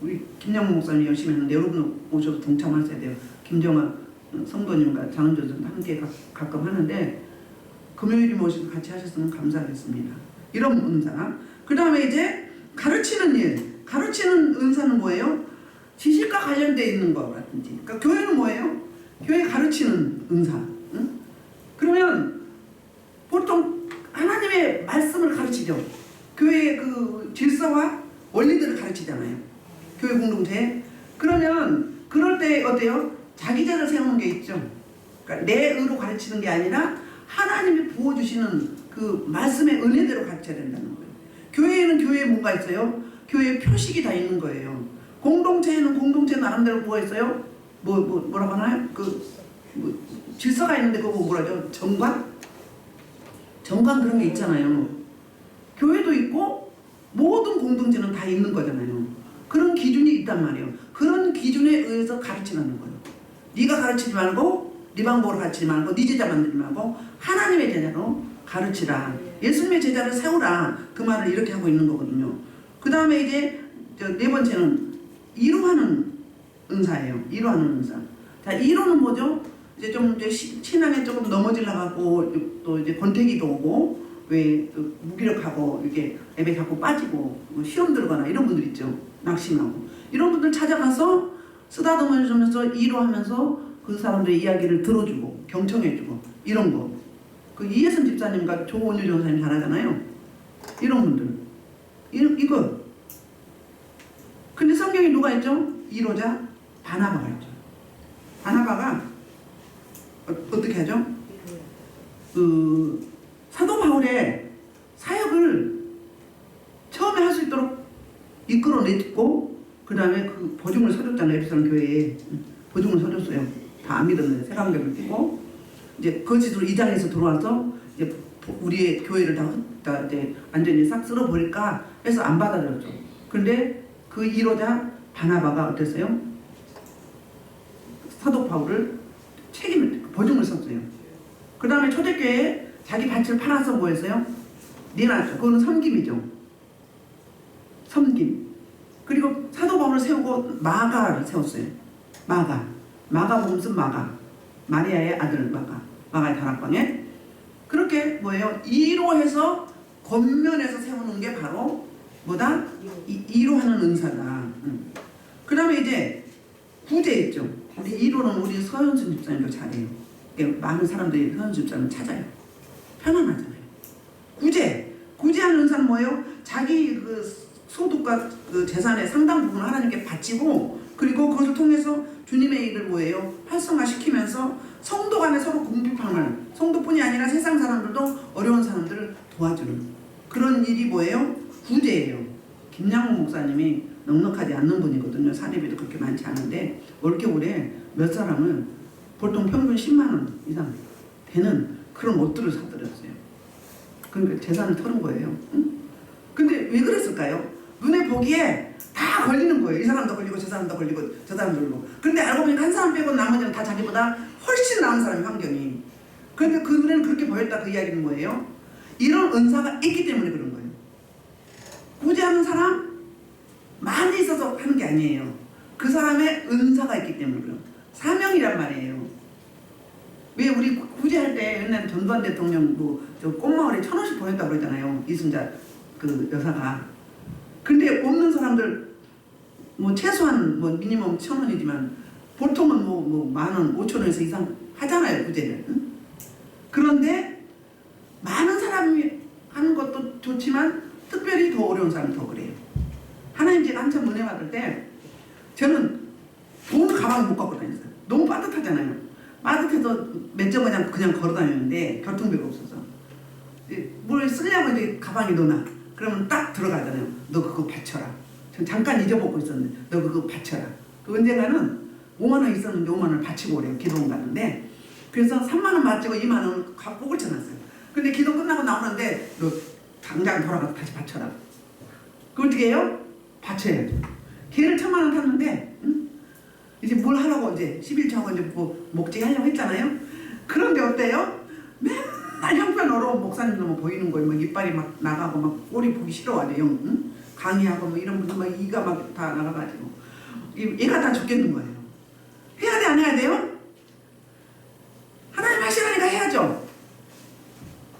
우리 김영무 목사님 열심히 했는데 여러분 오셔서 동참하셔야 돼요. 김정아 성도님과 장은조 선생님 함께 가끔 하는데 금요일에 모시고 같이 하셨으면 감사하겠습니다. 이런 은사. 그 다음에 이제 가르치는 일. 가르치는 은사는 뭐예요? 지식과 관련되어 있는 것 같은지. 그러니까 교회는 뭐예요? 교회 가르치는 은사. 응? 그러면 보통 하나님의 말씀을 가르치죠. 교회의 그 질서와 원리들을 가르치잖아요. 교회 공동체. 그러면 그럴 때 어때요? 자기자를 세우는 게 있죠. 그러니까 내 의로 가르치는 게 아니라 하나님이 부어주시는 그 말씀의 은혜대로 가르쳐야 된다는 거예요. 교회에는 교회에 뭔가 있어요? 교회에 표식이 다 있는 거예요. 공동체에는 공동체 나름대로 뭐가 있어요? 뭐라고 하나요? 질서가 있는데 그거 뭐라죠? 정관 그런 게 있잖아요. 교회도 있고 모든 공동체는 다 있는 거잖아요. 그런 기준이 있단 말이에요. 그런 기준에 의해서 가르치라는 거예요. 네가 가르치지 말고 네 방법으로 가르치지 말고 네 제자 만들지 말고 하나님의 제자로 가르치라. 예수님의 제자를 세우라. 그 말을 이렇게 하고 있는 거거든요. 그 다음에 이제 네 번째는 이루하는 은사예요. 이루하는 은사. 자, 이루는 뭐죠? 이제 좀 이제 신앙에 조금 넘어지려고 또 이제 권태기도 오고 왜 무기력하고 이렇게 예배 자꾸 빠지고 뭐 시험 들거나 이런 분들 있죠. 낙심하고 이런 분들 찾아가서 쓰다듬어 주면서 이루하면서 그 사람들의 이야기를 들어주고 경청해주고 이런 거. 그 이혜선 집사님과 조원유 전사님 잘하잖아요. 이런 분들. 이거. 근데 성경에 누가 있죠? 이로자 바나바가 있죠. 바나바가 어떻게 하죠? 그 사도 바울의 사역을 처음에 할 수 있도록 이끌어냈고 그 다음에 그 보증을 서줬잖아요. 에베소는 교회에 보증을 서줬어요. 다 안 믿었는데 새감격을 띄고 이제 거짓으로 2장에서 들어와서 이제 우리의 교회를 다 이제 완전히 싹 쓸어버릴까 해서 안 받아들였죠. 그런데 그 이로자 바나바가 어땠어요? 사도 바울을 보증을 썼어요. 그 다음에 초대교회에 자기 밭을 팔아서 뭐 했어요? 내놨죠. 그거는 섬김이죠. 섬김. 그리고 사도 바울을 세우고 마가를 세웠어요. 마가복음 쓴 마가. 마리아의 아들 마가의 다락방에. 그렇게 뭐예요? 이로해서 겉면에서 세우는 게 바로 뭐다? 이로하는 은사다. 그 다음에 이제 구제 있죠. 우리 이로는 우리 서현순 집사님도 잘해요. 많은 사람들이 서현순 집사님 찾아요. 편안하잖아요. 구제. 구제하는 은사는 뭐예요? 자기 그 소득과 그 재산의 상당 부분을 하나님께 바치고 그리고 그것을 통해서 주님의 일을 뭐예요? 활성화시키면서 성도 간에 서로 공급함을 성도뿐이 아니라 세상 사람들도 어려운 사람들을 도와주는 그런 일이 뭐예요? 구제예요. 김양호 목사님이 넉넉하지 않는 분이거든요. 사례비도 그렇게 많지 않은데 올겨울에 몇 사람을 보통 평균 10만 원 이상 되는 그런 옷들을 사드렸어요. 그러니까 재산을 털은 거예요. 응? 근데 왜 그랬을까요? 눈에 보기에 다 걸리는 거예요. 이 사람도 걸리고 저 사람도 걸리고 저 사람도 걸리고. 근데 알고 보니까 한 사람 빼고 나머지는 다 자기보다 훨씬 나은 사람이 환경이. 그런데 그 눈에는 그렇게 보였다 그 이야기는 뭐예요? 이런 은사가 있기 때문에 그런 거예요. 구제하는 사람 많이 있어서 하는 게 아니에요. 그 사람의 은사가 있기 때문에 그래요. 사명이란 말이에요. 왜 우리 구제할 때 옛날에 전두환 대통령도 저 꽃마을에 1,000원씩 보냈다고 그러잖아요. 이순자 그 여사가. 근데 없는 사람들 뭐 최소한 뭐 미니멈 1,000원이지만 보통은 뭐 10,000원, 5,000원에서 이상 하잖아요 구제를. 응? 그런데 많은 사람이 하는 것도 좋지만 특별히 더 어려운 사람이 더 그래요. 하나님 제가 한참 은혜 받을 때 저는 돈 가방을 못 갖고 다녔어요. 너무 빠듯하잖아요. 빠듯해서 몇 점 그냥 걸어 다녔는데 교통비가 없어서 뭘 쓰려고 이제 가방에 넣어놔. 그러면 딱 들어가잖아요. 너 그거 바쳐라. 전 잠깐 잊어먹고 있었는데 너 그거 바쳐라. 그 언젠가는 5만 원 있었는데 5만 원을 바치고 오래요. 기도원 가는데 그래서 3만 원 바치고 2만 원 꼭을 쳐놨어요. 근데 기도 끝나고 나오는데 너 당장 돌아가서 다시 바쳐라. 그 어떻게 해요? 바쳐야죠. 걔를 1,000만 원 탔는데 응? 이제 뭘 하라고 이제 11조하고 이제 뭐 목적이 하려고 했잖아요. 그런데 어때요? 맨날 형편어려운 목사님 너무 보이는 거예요. 막 이빨이 막 나가고 막 꼴이 보기 싫어하죠. 응? 강의하고 뭐 이런 분들 막 이가 막 다 나가가지고 얘가 다 죽겠는 거예요. 해야 돼 안 해야 돼요? 하나님 하시라니까 해야죠.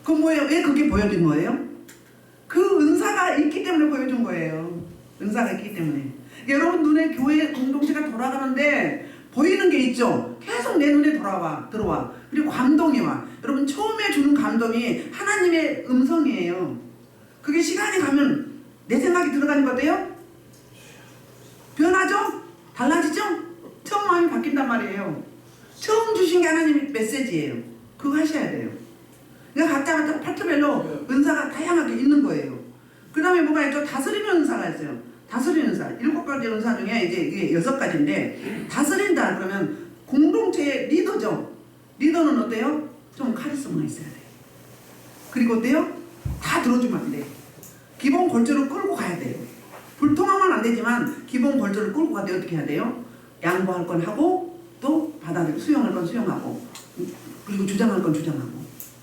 그 뭐예요? 왜 그게 보여준 거예요? 그 은사가 있기 때문에 보여준 거예요. 은사가 있기 때문에. 여러분 눈에 교회 공동체가 돌아가는데 보이는 게 있죠. 계속 내 눈에 들어와. 그리고 감동이 와. 여러분 처음에 주는 감동이 하나님의 음성이에요. 그게 시간이 가면 내 생각이 들어가는 거 어때요? 변하죠? 달라지죠? 처음 마음이 바뀐단 말이에요. 처음 주신 게 하나님의 메시지예요. 그거 하셔야 돼요. 그러니까 각자 파트별로 은사가 다양하게 있는 거예요. 그 다음에 뭐가 있죠? 다스리는 은사가 있어요. 다스리는 은사. 7가지 은사 중에 이제 이게 6가지인데 다스린다 그러면 공동체의 리더죠. 리더는 어때요? 좀 카리스마가 있어야 돼요. 그리고 어때요? 다 들어주면 안 돼요. 기본 골조를 끌고 가야 돼요. 불통하면 안 되지만 기본 골조를 끌고 가야 돼요. 어떻게 해야 돼요? 양보할 건 하고 또 받아들이고 수용할 건 수용하고 그리고 주장할 건 주장하고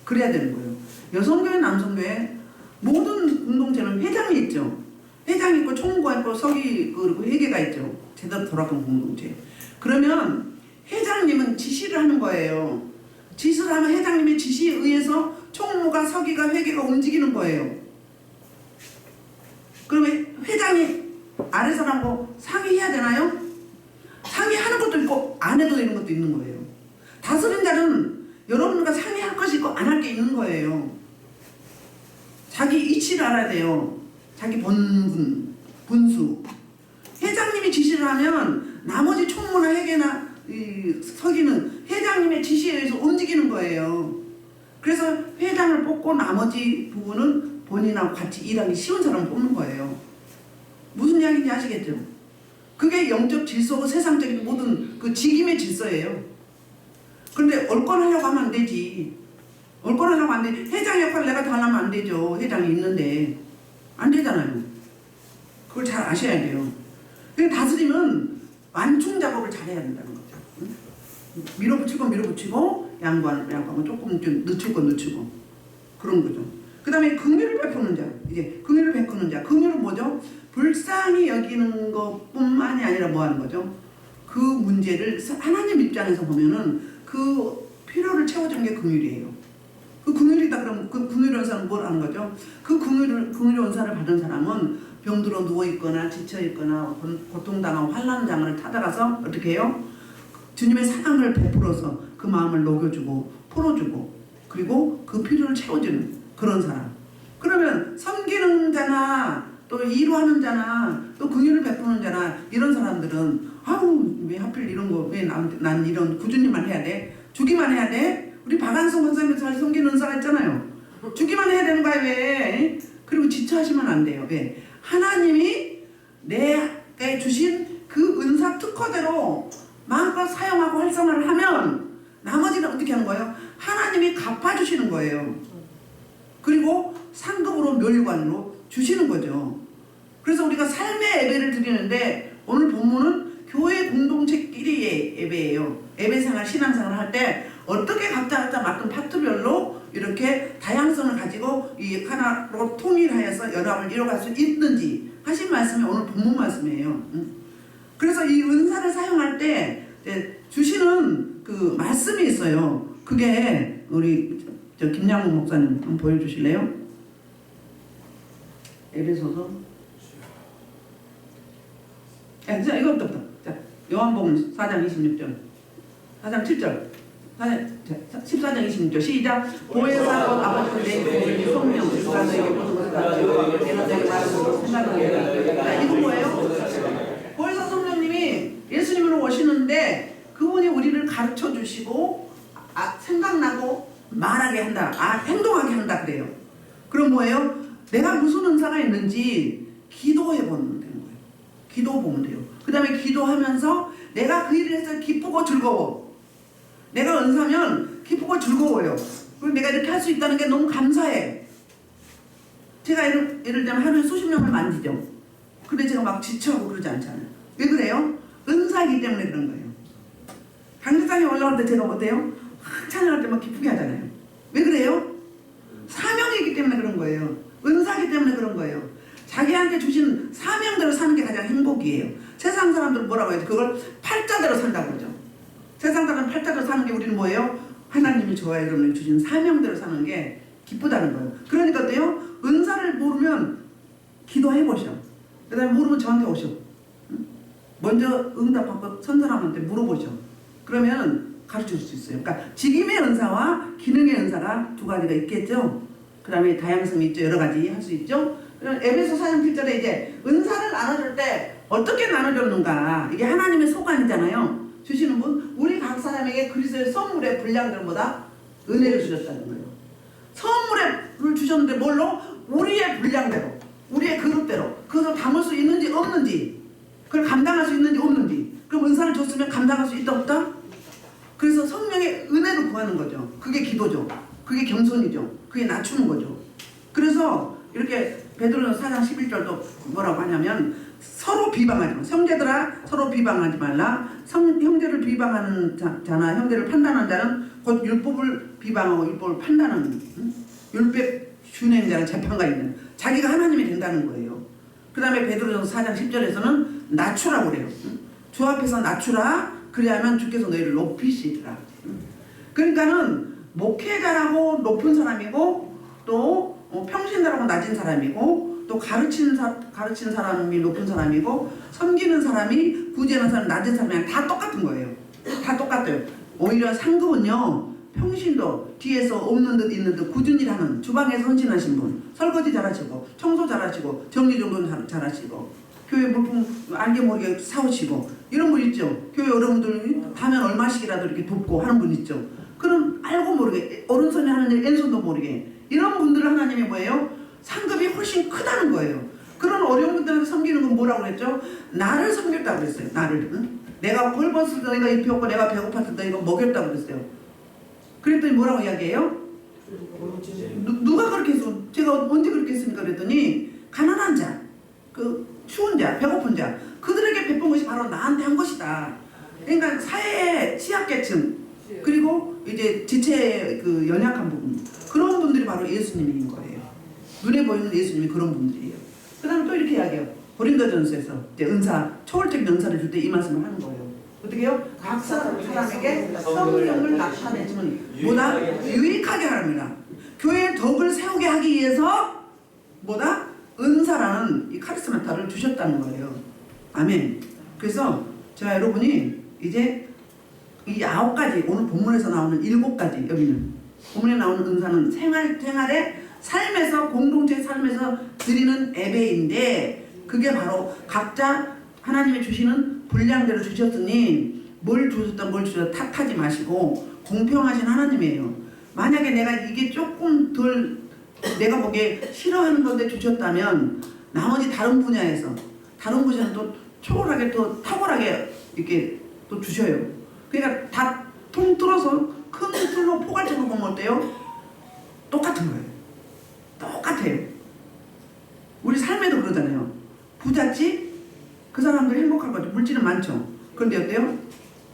그래야 되는 거예요. 여성교회 남성교회 모든 공동체는 회장이 있죠. 회장이 있고 총무가 있고 서기 그리고 회계가 있죠. 제대로 돌아간 공동체. 그러면 회장님은 지시를 하는 거예요. 지시를 하면 회장님의 지시에 의해서 총무가 서기가 회계가 움직이는 거예요. 그러면 회장이 아래 사람하고 상의해야 되나요? 상의하는 것도 있고 안 해도 되는 것도 있는 거예요. 다스린 자는 여러분과 상의할 것이 있고 안 할 게 있는 거예요. 자기 이치를 알아야 돼요. 자기 본분, 분수. 회장님이 지시를 하면 나머지 총무나 회계나 서기는 회장님의 지시에 의해서 움직이는 거예요. 그래서 회장을 뽑고 나머지 부분은 본인하고 같이 일하기 쉬운 사람을 뽑는 거예요. 무슨 이야기인지 아시겠죠? 그게 영적 질서고 세상적인 모든 그 직임의 질서예요. 그런데 얼건하려고 하면 안 되지. 얼건하려고 안 돼. 회장 역할을 내가 다 하려면 안 되죠. 회장이 있는데. 안 되잖아요. 그걸 잘 아셔야 돼요. 그러니까 다스리면 완충 작업을 잘해야 된다는 거죠. 응? 밀어붙일 건 밀어붙이고 양보하면 조금 좀 늦출 건 늦추고 그런 거죠. 그 다음에 긍휼을 베푸는 자. 이제 긍휼을 베푸는 자. 긍휼은 뭐죠? 불쌍히 여기는 것뿐만이 아니라 뭐 하는 거죠? 그 문제를 하나님 입장에서 보면은 그 필요를 채워주는 게 긍휼이에요. 그 긍휼이다 그러면 그 긍휼 원사는 뭘 하는 거죠? 그 긍휼 원사를 받은 사람은 병들어 누워 있거나 지쳐 있거나 고통당하고 환난장을 찾아가서 어떻게 해요? 주님의 사랑을 베풀어서 그 마음을 녹여주고 풀어주고 그리고 그 필요를 채워주는 그런 사람. 그러면 섬기는 자나 또 이루하는 자나 또 긍휼을 베푸는 자나 이런 사람들은 아우 왜 하필 이런 거 왜 난 이런 구주님만 해야 돼? 주기만 해야 돼? 우리 박한성 권사님도 잘 섬기는 은사가 있잖아요. 주기만 해야 되는 거야 왜? 그리고 지체하시면 안 돼요. 왜? 하나님이 내게 주신 그 은사 특허대로 마음껏 사용하고 활성화를 하면 나머지는 어떻게 하는 거예요? 하나님이 갚아주시는 거예요. 그리고 상급으로 멸관으로 주시는 거죠. 그래서 우리가 삶의 예배를 드리는데 오늘 본문은 교회 공동체끼리의 예배예요. 예배생활, 신앙생활을 할 때 어떻게 각자 맡은 파트별로 이렇게 다양성을 가지고 이 하나로 통일하여서 연합을 이뤄갈 수 있는지 하신 말씀이 오늘 본문 말씀이에요. 그래서 이 은사를 사용할 때 주시는 그 말씀이 있어요. 그게 우리 김양국 목사님 한번 보여주실래요? 에베소서. 자, 이것부터. 자, 요한복음 4장 26절, 4장 7절, 14장 26절 시작. 보혜사 곧 아버지는 내 이름을 성령 그가 너에게 모든 것을 가르치고 내가 너에게 말하는 생각을 자, 이건 뭐예요? 보혜사 성령님이 예수님으로 오시는데 그분이 우리를 가르쳐 주시고 생각나고 말하게 한다. 행동하게 한다 그래요. 그럼 뭐예요? 내가 무슨 은사가 있는지 기도해 보면 되는 거예요. 기도 보면 돼요. 그 다음에 기도하면서 내가 그 일을 해서 기쁘고 즐거워. 내가 은사면 기쁘고 즐거워요. 그리고 내가 이렇게 할 수 있다는 게 너무 감사해. 제가 예를 들면 하루에 수십 명을 만지죠. 근데 제가 막 지쳐하고 그러지 않잖아요. 왜 그래요? 은사이기 때문에 그런 거예요. 강력장에 올라올 때 제가 어때요? 찬양할 때 막 기쁘게 하잖아요. 왜 그래요? 사명이기 때문에 그런 거예요. 은사이기 때문에 그런 거예요. 자기한테 주신 사명대로 사는 게 가장 행복이에요. 세상 사람들은 뭐라고 해요? 그걸 팔자대로 산다고 그러죠. 세상 사람은 팔자대로 사는 게 우리는 뭐예요? 하나님이 좋아요. 그러면 주신 사명대로 사는 게 기쁘다는 거예요. 그러니까 어때요? 은사를 모르면 기도해 보셔. 그 다음에 모르면 저한테 오셔. 먼저 응답하고 선 사람한테 물어보셔. 그러면 가르쳐 줄 수 있어요. 그러니까 직임의 은사와 기능의 은사가 두 가지가 있겠죠. 그 다음에 다양성이 있죠. 여러 가지 할 수 있죠. 에베소 4장 7절에 이제 은사를 나눠줄 때 어떻게 나눠줬는가. 이게 하나님의 소관이잖아요. 주시는 분, 우리 각 사람에게 그리스도의 선물의 분량들보다 은혜를 주셨다는 거예요. 선물을 주셨는데 뭘로? 우리의 분량대로, 우리의 그릇대로 그것을 담을 수 있는지 없는지, 그걸 감당할 수 있는지 없는지. 그럼 은사를 줬으면 감당할 수 있다 없다? 그래서 성령의 은혜를 구하는 거죠. 그게 기도죠. 그게 겸손이죠. 그게 낮추는 거죠. 그래서 이렇게 베드로전서 4장 11절도 뭐라고 하냐면 서로 비방하지 마. 형제들아 서로 비방하지 말라. 형제를 비방하는 자나 형제를 판단하는 자는 곧 율법을 비방하고 율법을 판단하는 율법 준행자는 재판가 있는 자기가 하나님이 된다는 거예요. 그 다음에 베드로전서 4장 10절에서는 낮추라고 그래요. 주 앞에서 낮추라. 그래야만 주께서 너희를 높이시리라. 그러니까는 목회자라고 높은 사람이고 또 평신자라고 낮은 사람이고 또 가르치는 사람이 높은 사람이고 섬기는 사람이 구제하는 사람이 낮은 사람이 다 똑같은 거예요. 다 똑같아요. 오히려 상급은요. 평신도 뒤에서 없는 듯 있는 듯 꾸준히 하는 주방에서 헌신하신 분, 설거지 잘하시고 청소 잘하시고 정리정돈 잘하시고 교회 물품 알게 모르게 사오시고 이런 분 있죠. 교회 여러분들 가면 얼마씩이라도 이렇게 돕고 하는 분 있죠. 그럼 알고 모르게 오른손이 하는 일 왼손도 모르게 이런 분들을 하나님이 뭐예요? 상급이 훨씬 크다는 거예요. 그런 어려운 분들한테 섬기는 건 뭐라고 그랬죠? 나를 섬겼다고 그랬어요. 나를. 응? 내가 벌벌을 때 너희가 입혔고 내가 배고팠을 때 너희가 먹였다고 그랬어요. 그랬더니 뭐라고 이야기해요? 누가 그렇게 했어? 제가 언제 그렇게 했습니까? 그랬더니 가난한 자, 그 추운 자, 배고픈 자 그들에게 베푼 것이 바로 나한테 한 것이다. 그러니까 사회의 취약계층 그리고 이제 지체 그 연약한 부분 그런 분들이 바로 예수님인 거예요. 눈에 보이는 예수님이 그런 분들이에요. 그 다음에 또 이렇게 이야기해요. 고린도전서에서 이제 은사, 초월적인 은사를 줄 때 이 말씀을 하는 거예요. 어떻게 해요? 각 사람에게 성령을 나타내주면 뭐다? 유익하게 하랍니다. 교회의 덕을 세우게 하기 위해서 뭐다? 은사라는 이 카리스마타를 주셨다는 거예요. 아멘. 그래서 제가 여러분이 이제 이 9가지 오늘 본문에서 나오는 7가지 여기는 본문에 나오는 은사는 생활에 삶에서 공동체 삶에서 드리는 예배인데 그게 바로 각자 하나님이 주시는 분량대로 주셨으니 뭘 주셨다 뭘 주셨다 탓하지 마시고 공평하신 하나님이에요. 만약에 내가 이게 조금 덜 내가 보기에 싫어하는 건데 주셨다면 나머지 다른 분야에서 다른 분야는 또 초월하게 또 탁월하게 이렇게 또 주셔요. 그러니까 다 통틀어서 큰 틀로 포괄적으로 보면 어때요? 똑같은 거예요. 똑같아요. 우리 삶에도 그러잖아요. 부잣집 그 사람들 행복할 거죠. 물질은 많죠. 그런데 어때요?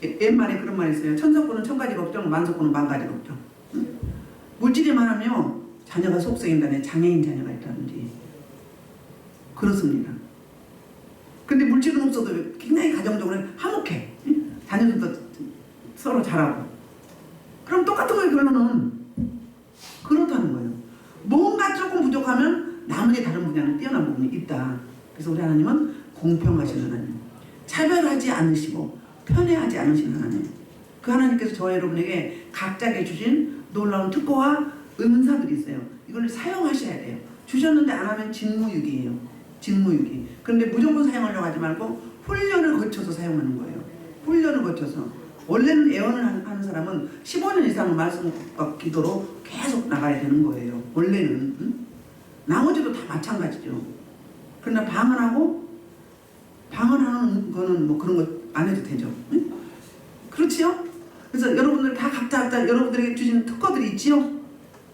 옛말에 그런 말이 있어요. 천석구는 천가지 걱정, 만석구는 만가지 걱정. 응? 물질이 많으면 자녀가 속썩인다네. 장애인 자녀가 있다든지 그렇습니다. 근데 물질은 없어도 굉장히 가정적으로 화목해. 응? 자녀들도 서로 잘하고. 그럼 똑같은 거예요. 결론은 그렇다는 거예요. 뭔가 조금 부족하면 나머지 다른 분야는 뛰어난 부분이 있다. 그래서 우리 하나님은 공평하신 하나님, 차별하지 않으시고 편애하지 않으신 하나님. 그 하나님께서 저와 여러분에게 각자에게 주신 놀라운 특권과 은사들이 있어요. 이걸 사용하셔야 돼요. 주셨는데 안 하면 직무유기예요. 직무유기. 그런데 무조건 사용하려고 하지 말고 훈련을 거쳐서 사용하는 거예요. 훈련을 거쳐서. 원래는 애언을 하는 사람은 15년 이상 말씀과 기도로 계속 나가야 되는 거예요. 원래는. 응? 나머지도 다 마찬가지죠. 그러나 방언하는 거는 뭐 그런 거 안 해도 되죠. 응? 그렇지요? 그래서 여러분들 다 각자 여러분들에게 주신 특권들이 있지요?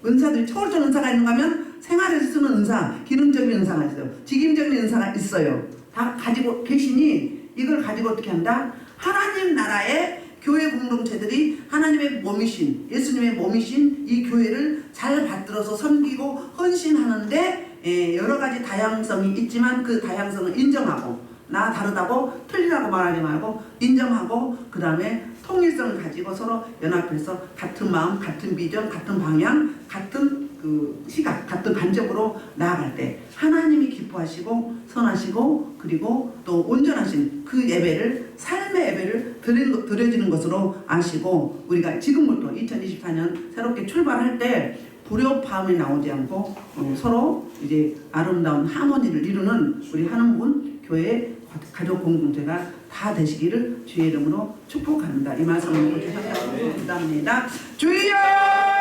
은사들이 초월적 은사가 있는가 하면 생활에서 쓰는 은사, 기능적인 은사가 있어요. 직임적인 은사가 있어요. 다 가지고 계시니 이걸 가지고 어떻게 한다? 하나님 나라의 교회 공동체들이 하나님의 몸이신 예수님의 몸이신 이 교회를 잘 받들어서 섬기고 헌신하는데 여러 가지 다양성이 있지만 그 다양성을 인정하고 나 다르다고 틀리다고 말하지 말고 인정하고 그 다음에 통일성을 가지고 서로 연합해서 같은 마음, 같은 비전, 같은 방향, 같은 그 시각, 같은 관점으로 나아갈 때 하나님이 기뻐하시고 선하시고 그리고 또 온전하신 그 예배를 삶의 예배를 드려지는 것으로 아시고 우리가 지금부터 2024년 새롭게 출발할 때 불협화음이 나오지 않고 서로 이제 아름다운 하모니를 이루는 우리 한은분 교회 가족 공동체가 다 되시기를 주의 이름으로 축복합니다. 이 말씀을 주셔서 감사합니다. 주여!